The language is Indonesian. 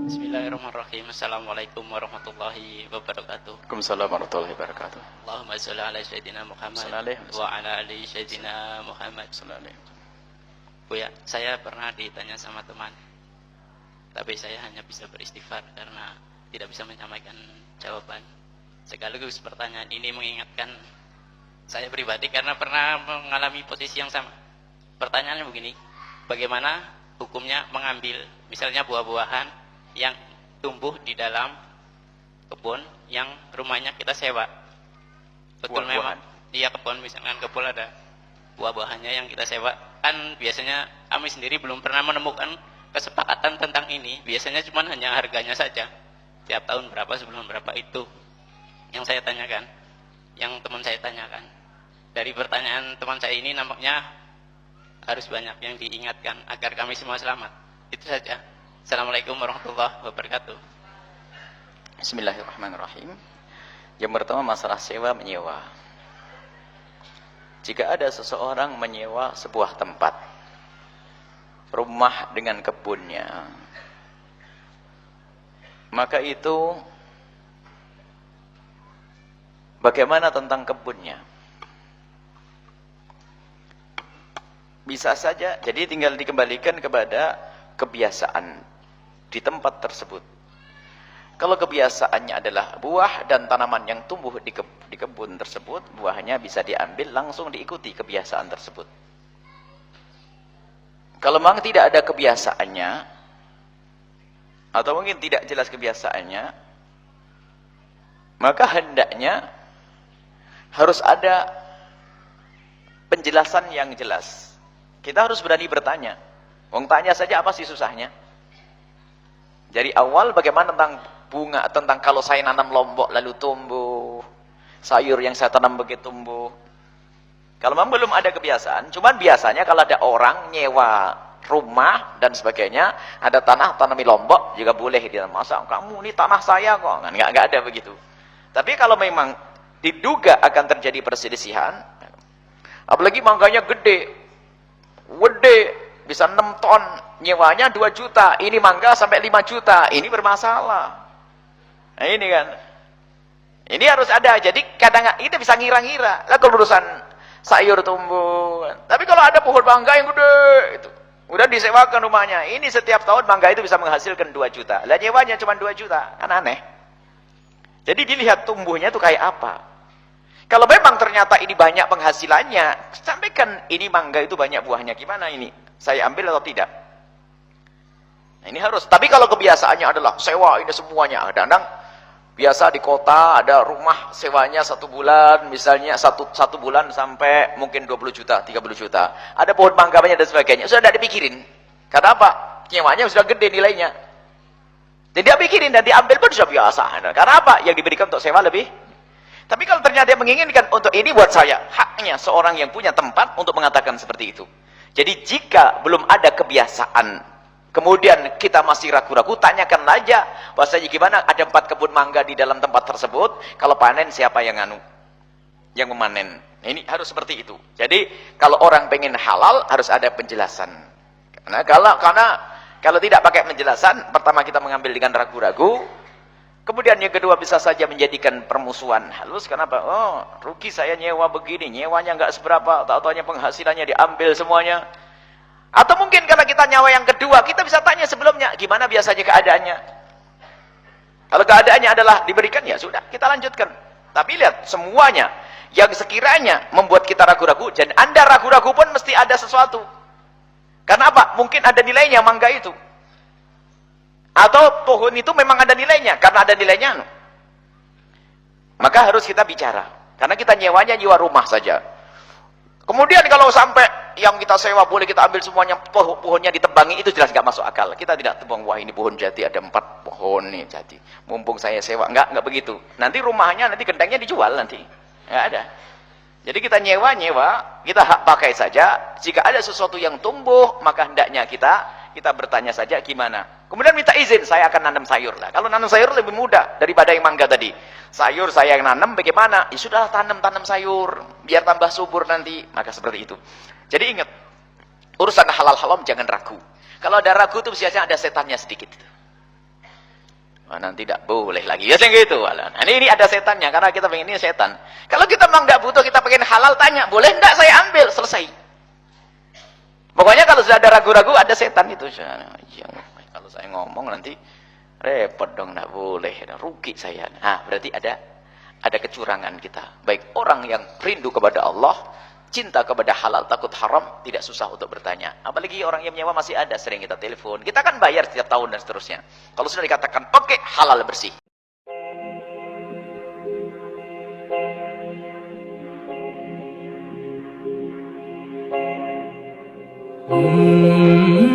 Bismillahirrahmanirrahim. Assalamualaikum warahmatullahi wabarakatuh. Waalaikumsalam warahmatullahi wabarakatuh. Allahumma sholli ala sayyidina Muhammad Sallallahu wa ala ali sayyidina Muhammad. Bu ya, saya pernah ditanya sama teman, tapi saya hanya bisa beristighfar karena tidak bisa menyampaikan jawaban. Sekaligus pertanyaan ini mengingatkan saya pribadi karena pernah mengalami posisi yang sama. Pertanyaannya begini, bagaimana hukumnya mengambil misalnya buah-buahan yang tumbuh di dalam kebun yang rumahnya kita sewa? Betul memang, iya kebun, misalkan kebun ada buah-buahannya yang kita sewa. Kan biasanya kami sendiri belum pernah menemukan kesepakatan tentang ini. Biasanya cuma hanya harganya saja. Tiap tahun berapa, sebelum berapa, itu yang saya tanyakan, yang teman saya tanyakan. Dari pertanyaan teman saya ini nampaknya harus banyak yang diingatkan agar kami semua selamat. Itu saja. Assalamualaikum warahmatullahi wabarakatuh. Bismillahirrahmanirrahim. Yang pertama masalah sewa menyewa. Jika ada seseorang menyewa sebuah tempat, rumah dengan kebunnya, maka itu bagaimana tentang kebunnya? Bisa saja, jadi tinggal dikembalikan kepada kebiasaan di tempat tersebut. Kalau kebiasaannya adalah buah dan tanaman yang tumbuh di kebun tersebut, buahnya bisa diambil langsung diikuti kebiasaan tersebut. Kalau memang tidak ada kebiasaannya, atau mungkin tidak jelas kebiasaannya, maka hendaknya harus ada penjelasan yang jelas. Kita harus berani bertanya. Wong tanya saja apa sih susahnya? Dari awal bagaimana tentang bunga, tentang kalau saya nanam lombok lalu tumbuh, sayur yang saya tanam begitu tumbuh. Kalau memang belum ada kebiasaan, cuman biasanya kalau ada orang nyewa rumah dan sebagainya, ada tanah tanami lombok juga boleh dia. Masa kamu ini tanah saya kok? Enggak ada begitu. Tapi kalau memang diduga akan terjadi perselisihan, apalagi mangganya gede, bisa 6 ton, nyewanya 2 juta, ini mangga sampai 5 juta, ini bermasalah. Nah ini kan, ini harus ada. Jadi kadang itu bisa ngira-ngira lah kalau urusan sayur tumbuh. Tapi kalau ada pohon mangga yang gede, itu udah disewakan rumahnya, ini setiap tahun mangga itu bisa menghasilkan 2 juta, lah nyewanya cuma 2 juta, kan aneh. Jadi dilihat tumbuhnya itu kayak apa. Kalau memang ternyata ini banyak penghasilannya, sampaikan ini mangga itu banyak buahnya, gimana ini? Saya ambil atau tidak? Nah, ini harus. Tapi kalau kebiasaannya adalah sewa ini semuanya, kadang-kadang biasa di kota ada rumah sewanya 1 bulan, misalnya satu bulan sampai mungkin 20 juta, 30 juta. Ada pohon mangga banyak dan sebagainya. Sudah tidak dipikirin. Karena apa? Nyewanya sudah gede nilainya. Jadi dia pikirin dan diambil pun sudah biasa. Karena apa? Yang diberikan untuk sewa lebih. Tapi kalau ternyata dia menginginkan untuk ini buat saya, haknya seorang yang punya tempat untuk mengatakan seperti itu. Jadi jika belum ada kebiasaan, kemudian kita masih ragu-ragu, tanyakan aja, bahasanya gimana, ada 4 kebun mangga di dalam tempat tersebut, kalau panen siapa yang yang memanen. Ini harus seperti itu. Jadi kalau orang pengen halal, harus ada penjelasan. Karena kalau tidak pakai penjelasan, pertama kita mengambil dengan ragu-ragu, kemudian yang kedua bisa saja menjadikan permusuhan halus. Kenapa? Oh, rugi saya nyewa begini, nyewanya nggak seberapa, tahu-tahunya penghasilannya diambil semuanya. Atau mungkin karena kita nyawa yang kedua, kita bisa tanya sebelumnya, gimana biasanya keadaannya? Kalau keadaannya adalah diberikan, ya sudah, kita lanjutkan. Tapi lihat, semuanya yang sekiranya membuat kita ragu-ragu, dan Anda ragu-ragu pun mesti ada sesuatu. Karena apa? Mungkin ada nilainya mangga itu. Atau pohon itu memang ada nilainya, karena ada nilainya. Maka harus kita bicara. Karena kita nyewanya nyewa rumah saja. Kemudian kalau sampai yang kita sewa boleh kita ambil semuanya, pohonnya ditebangi, itu jelas nggak masuk akal. Kita tidak tebang, wah ini pohon jati, ada 4 pohon nih jati. Mumpung saya sewa, nggak begitu. Nanti rumahnya, nanti gentengnya dijual nanti. Nggak ada. Jadi kita nyewa, kita hak pakai saja. Jika ada sesuatu yang tumbuh, maka hendaknya kita bertanya saja gimana. Kemudian minta izin, saya akan nanam sayur lah. Kalau nanam sayur lebih mudah daripada yang mangga tadi. Sayur saya yang nanam, bagaimana? Ya sudah, tanam sayur, biar tambah subur nanti. Maka seperti itu. Jadi ingat, urusan halal haram jangan ragu. Kalau ada ragu itu biasanya ada setannya sedikit. Wah, nanti tidak boleh lagi. Ya gitu. Nah, ini ada setannya, karena kita pengen ini setan. Kalau kita memang tidak butuh, kita pengen halal, tanya, boleh enggak saya ambil? Selesai. Pokoknya kalau sudah ada ragu-ragu, ada setan itu. Ya, kalau saya ngomong nanti repot dong, tidak boleh. Rugi saya. Nah, berarti ada kecurangan kita. Baik orang yang rindu kepada Allah, cinta kepada halal, takut haram, tidak susah untuk bertanya. Apalagi orang yang menyewa masih ada, sering kita telepon. Kita kan bayar setiap tahun dan seterusnya. Kalau sudah dikatakan, oke, halal bersih. Mm-hmm.